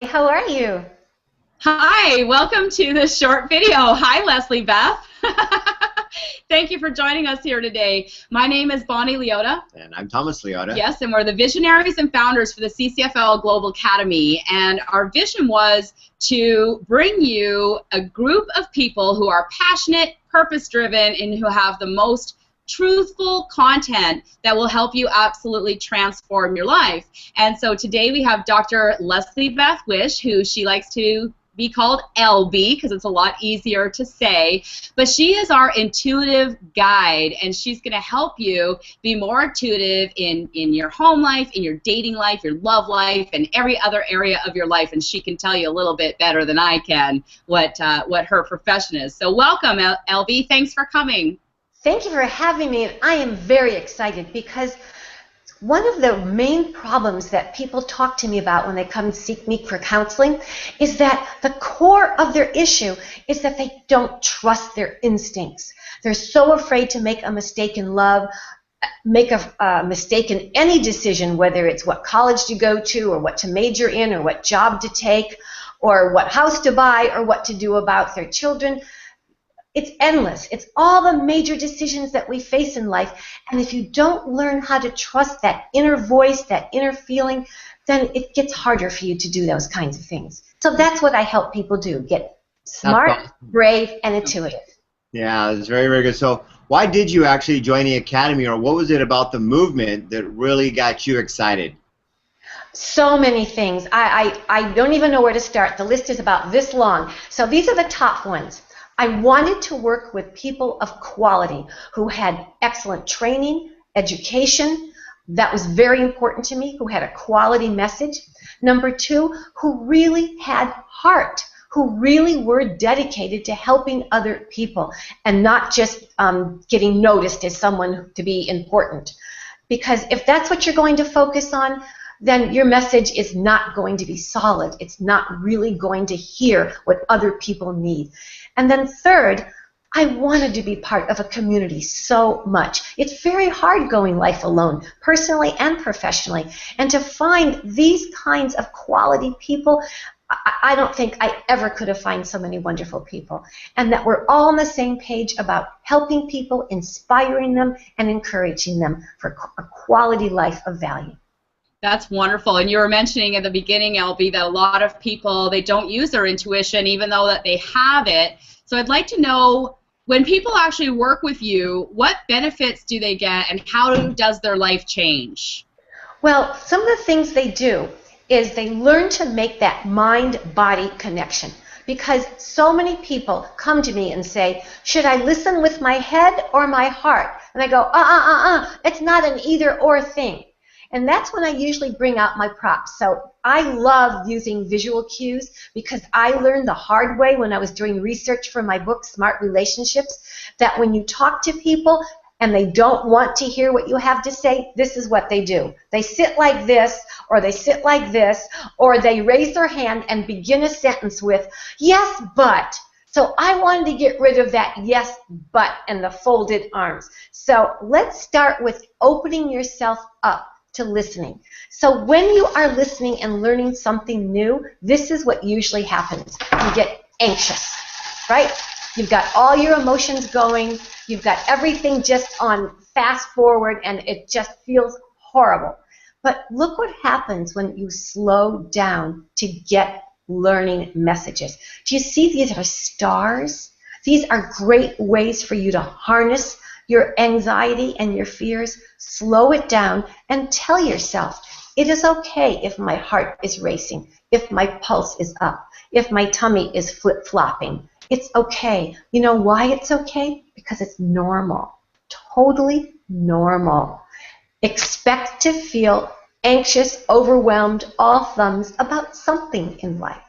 How are you? Hi, welcome to this short video. Hi, Leslie Beth. Thank you for joining us here today. My name is Bonnie Leota. And I'm Thomas Leota. Yes, and we're the visionaries and founders for the CCFL Global Academy. And our vision was to bring you a group of people who are passionate, purpose-driven, and who have the most truthful content that will help you absolutely transform your life. And so today we have Dr. Leslie Beth Wish, who she likes to be called LB because it's a lot easier to say, but she is our intuitive guide, and she's going to help you be more intuitive in your home life, in your dating life, your love life, and every other area of your life, and she can tell you a little bit better than I can what her profession is. So welcome, LB. Thanks for coming. Thank you for having me, and I am very excited because one of the main problems that people talk to me about when they come seek me for counseling is that the core of their issue is that they don't trust their instincts. They're so afraid to make a mistake in love, make a mistake in any decision, whether it's what college to go to or what to major in or what job to take or what house to buy or what to do about their children. It's endless. It's all the major decisions that we face in life. And if you don't learn how to trust that inner voice, that inner feeling, then it gets harder for you to do those kinds of things. So that's what I help people do. Get smart, brave, and intuitive. Yeah, it's very, very good. So why did you actually join the Academy, or what was it about the movement that really got you excited? So many things. I don't even know where to start. The list is about this long. So these are the top ones. I wanted to work with people of quality who had excellent training, education. That was very important to me, who had a quality message. Number two, who really had heart, who really were dedicated to helping other people and not just getting noticed as someone to be important. Because if that's what you're going to focus on, then your message is not going to be solid. It's not really going to hear what other people need. And then third, I wanted to be part of a community so much. It's very hard going life alone, personally and professionally. And to find these kinds of quality people, I don't think I ever could have found so many wonderful people. And that we're all on the same page about helping people, inspiring them, and encouraging them for a quality life of value. That's wonderful. And you were mentioning at the beginning, LB, that a lot of people, they don't use their intuition even though that they have it. So I'd like to know, when people actually work with you, what benefits do they get and how does their life change? Well, some of the things they do is they learn to make that mind-body connection. Because so many people come to me and say, should I listen with my head or my heart? And I go, it's not an either-or thing. And that's when I usually bring out my props. So I love using visual cues because I learned the hard way when I was doing research for my book, Smart Relationships, that when you talk to people and they don't want to hear what you have to say, this is what they do. They sit like this, or they sit like this, or they raise their hand and begin a sentence with, yes, but. So I wanted to get rid of that yes, but and the folded arms. So let's start with opening yourself up to listening. So when you are listening and learning something new, this is what usually happens. You get anxious, right? You've got all your emotions going. You've got everything just on fast forward, and it just feels horrible. But look what happens when you slow down to get learning messages. Do you see these are stars? These are great ways for you to harness your anxiety and your fears. Slow it down and tell yourself, it is okay if my heart is racing, if my pulse is up, if my tummy is flip-flopping. It's okay. You know why it's okay? Because it's normal. Totally normal. Expect to feel anxious, overwhelmed, all thumbs about something in life.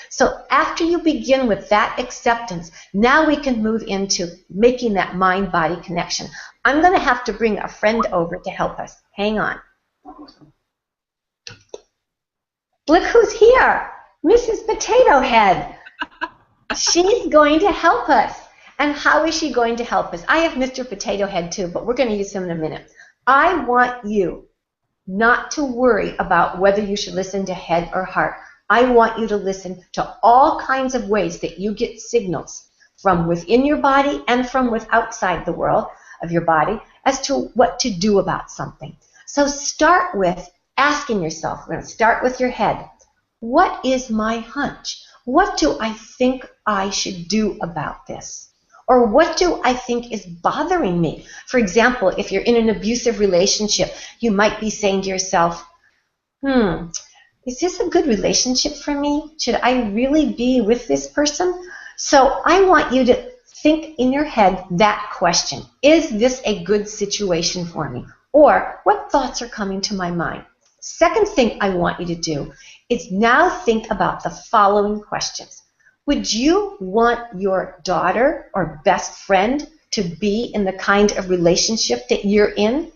So after you begin with that acceptance, now we can move into making that mind-body connection. I'm going to have to bring a friend over to help us. Hang on. Look who's here, Mrs. Potato Head. She's going to help us. And how is she going to help us? I have Mr. Potato Head too, but we're going to use him in a minute. I want you not to worry about whether you should listen to head or heart. I want you to listen to all kinds of ways that you get signals from within your body and from outside the world of your body as to what to do about something. So start with asking yourself, we're going to start with your head. What is my hunch? What do I think I should do about this? Or what do I think is bothering me? For example, if you're in an abusive relationship, you might be saying to yourself, is this a good relationship for me? Should I really be with this person? So I want you to think in your head that question. Is this a good situation for me? Or what thoughts are coming to my mind? Second thing I want you to do is now think about the following questions. Would you want your daughter or best friend to be in the kind of relationship that you're in?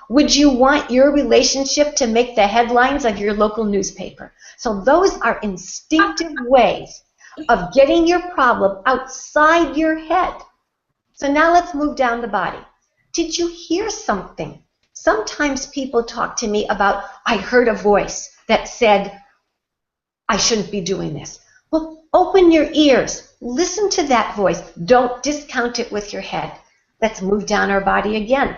Would you want your relationship to make the headlines of your local newspaper? So those are instinctive ways of getting your problem outside your head. So now let's move down the body. Did you hear something? Sometimes people talk to me about, I heard a voice that said, I shouldn't be doing this. Well, open your ears. Listen to that voice. Don't discount it with your head. Let's move down our body again.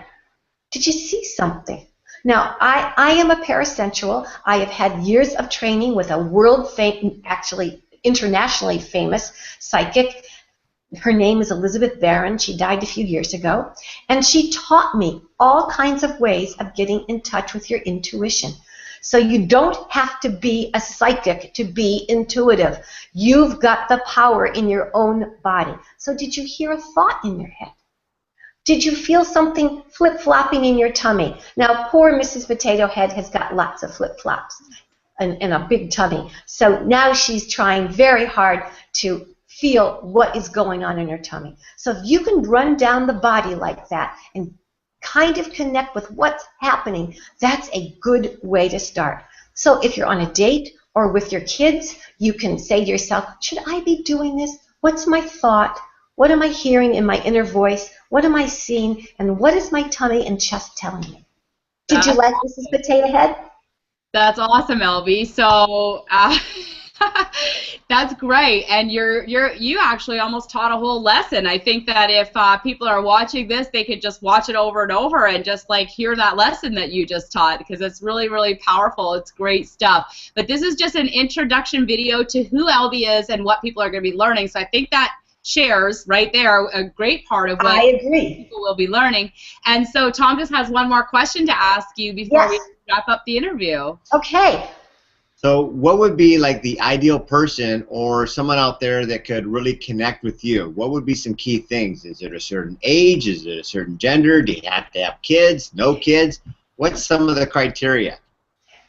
Did you see something? Now, I am a parasensual. I have had years of training with a actually internationally famous psychic. Her name is Elizabeth Barron. She died a few years ago. And she taught me all kinds of ways of getting in touch with your intuition. So you don't have to be a psychic to be intuitive. You've got the power in your own body. So did you hear a thought in your head? Did you feel something flip-flopping in your tummy? Now, poor Mrs. Potato Head has got lots of flip-flops and a big tummy. So now she's trying very hard to feel what is going on in her tummy. So if you can run down the body like that and kind of connect with what's happening, that's a good way to start. So if you're on a date or with your kids, you can say to yourself, should I be doing this? What's my thought? What am I hearing in my inner voice? What am I seeing? And what is my tummy and chest telling me? Did you like Mrs. Potato Head? That's awesome, Elvie. So that's great, and you actually almost taught a whole lesson. I think that if people are watching this, they could just watch it over and over and just like hear that lesson that you just taught, because it's really, really powerful. It's great stuff. But this is just an introduction video to who Elvie is and what people are going to be learning. So I think that shares right there a great part of what people will be learning. And so Tom just has one more question to ask you before we wrap up the interview. Okay. So what would be like the ideal person or someone out there that could really connect with you? What would be some key things? Is it a certain age? Is it a certain gender? Do you have to have kids? No kids? What's some of the criteria?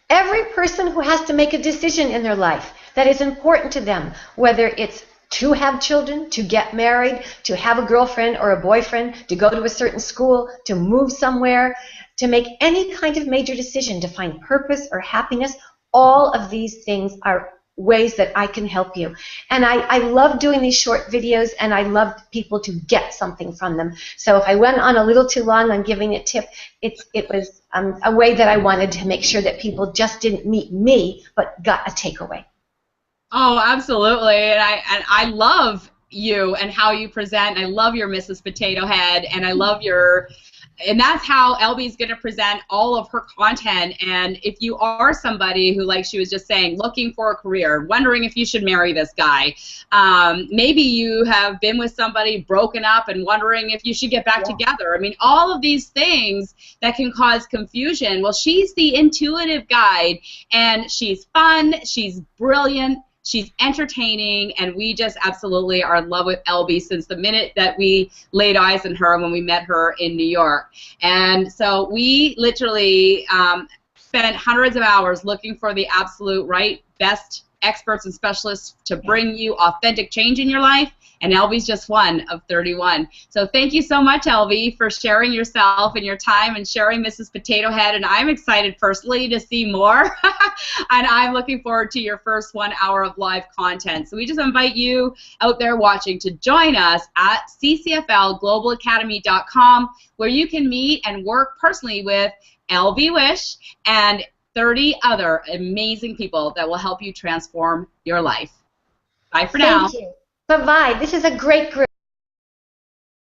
Every person who has to make a decision in their life that is important to them, whether it's to have children, to get married, to have a girlfriend or a boyfriend, to go to a certain school, to move somewhere, to make any kind of major decision, to find purpose or happiness, all of these things are ways that I can help you. And I love doing these short videos, and I love people to get something from them. So if I went on a little too long on giving a tip, it was a way that I wanted to make sure that people just didn't meet me, but got a takeaway. Oh, absolutely, and I love you and how you present. I love your Mrs. Potato Head, and I love and that's how Elvie's going to present all of her content. And if you are somebody who, like she was just saying, looking for a career, wondering if you should marry this guy, maybe you have been with somebody, broken up, and wondering if you should get back together. I mean, all of these things that can cause confusion. Well, she's the intuitive guide, and she's fun, she's brilliant, she's entertaining, and we just absolutely are in love with Elvie since the minute that we laid eyes on her when we met her in New York. And so we literally spent hundreds of hours looking for the absolute right, best experts and specialists to bring you authentic change in your life, and Elvie's just one of 31. So thank you so much, Elvie, for sharing yourself and your time and sharing Mrs. Potato Head, and I'm excited personally to see more, and I'm looking forward to your first 1 hour of live content. So we just invite you out there watching to join us at ccflglobalacademy.com, where you can meet and work personally with Elvie Wish and 30 other amazing people that will help you transform your life. Bye for now. Thank you. Bye-bye. This is a great group.